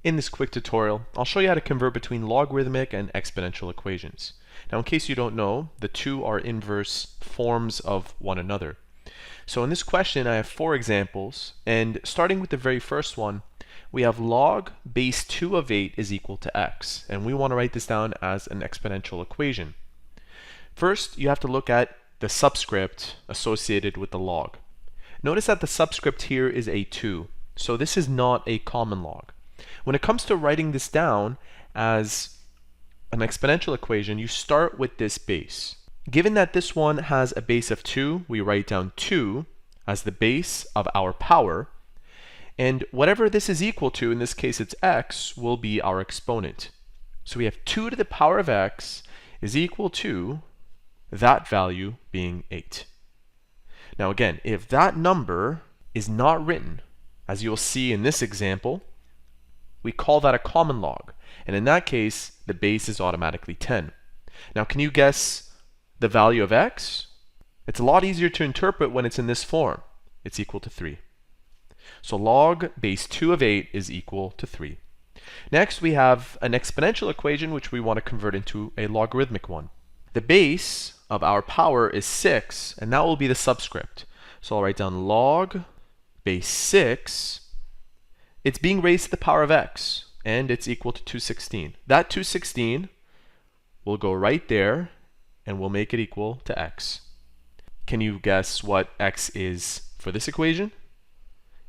In this quick tutorial, I'll show you how to convert between logarithmic and exponential equations. Now, in case you don't know, the two are inverse forms of one another. So in this question, I have 4 examples, and starting with the very first one, we have log base 2 of 8 is equal to x, and we want to write this down as an exponential equation. First, you have to look at the subscript associated with the log. Notice that the subscript here is a 2, so this is not a common log. When it comes to writing this down as an exponential equation, you start with this base. Given that this one has a base of 2, we write down 2 as the base of our power, and whatever this is equal to, in this case it's x, will be our exponent. So we have 2 to the power of x is equal to that value being 8. Now again, if that number is not written, as you'll see in this example, we call that a common log, and in that case the base is automatically 10. Now can you guess the value of x? It's a lot easier to interpret when it's in this form. It's equal to 3. So log base 2 of 8 is equal to 3. Next we have an exponential equation which we want to convert into a logarithmic one. The base of our power is 6, and that will be the subscript. So I'll write down log base 6. It's being raised to the power of x, and it's equal to 216. That 216 will go right there, and we'll make it equal to x. Can you guess what x is for this equation?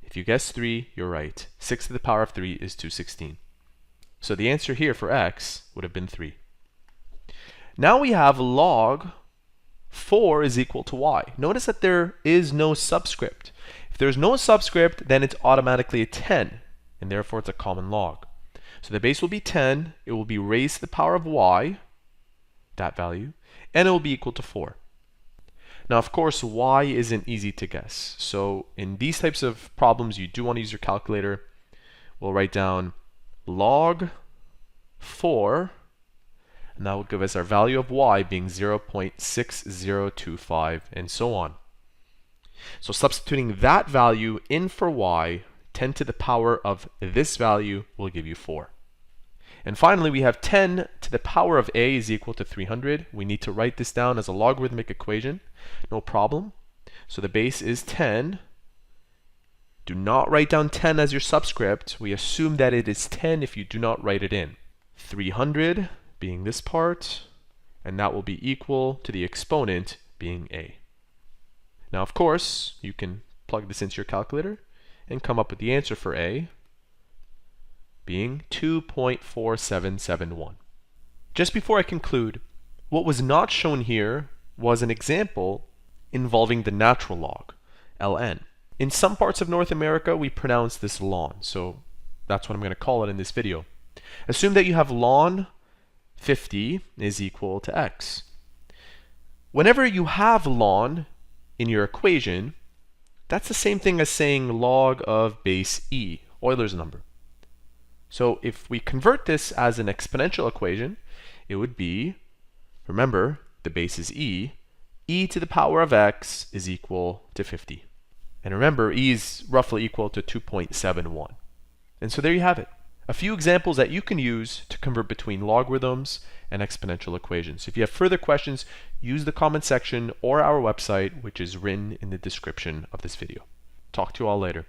If you guess 3, you're right. 6 to the power of 3 is 216. So the answer here for x would have been 3. Now we have log 4 is equal to y. Notice that there is no subscript. If there's no subscript, then it's automatically a 10, and therefore it's a common log. So the base will be 10, it will be raised to the power of y, that value, and it will be equal to 4. Now of course y isn't easy to guess, so in these types of problems you do want to use your calculator. We'll write down log 4, and that will give us our value of y being 0.6025, and so on. So substituting that value in for y, 10 to the power of this value will give you 4. And finally, we have 10 to the power of a is equal to 300. We need to write this down as a logarithmic equation. No problem. So the base is 10. Do not write down 10 as your subscript. We assume that it is 10 if you do not write it in. 300 being this part, and that will be equal to the exponent being a. Now of course, you can plug this into your calculator and come up with the answer for a being 2.4771. Just before I conclude, what was not shown here was an example involving the natural log, ln. In some parts of North America, we pronounce this ln, so that's what I'm going to call it in this video. Assume that you have ln 50 is equal to x. Whenever you have ln in your equation, that's the same thing as saying log of base e, Euler's number. So if we convert this as an exponential equation, it would be, remember, the base is e to the power of x is equal to 50. And remember, e is roughly equal to 2.71. And so there you have it. A few examples that you can use to convert between logarithms and exponential equations. If you have further questions, use the comment section or our website, which is written in the description of this video. Talk to you all later.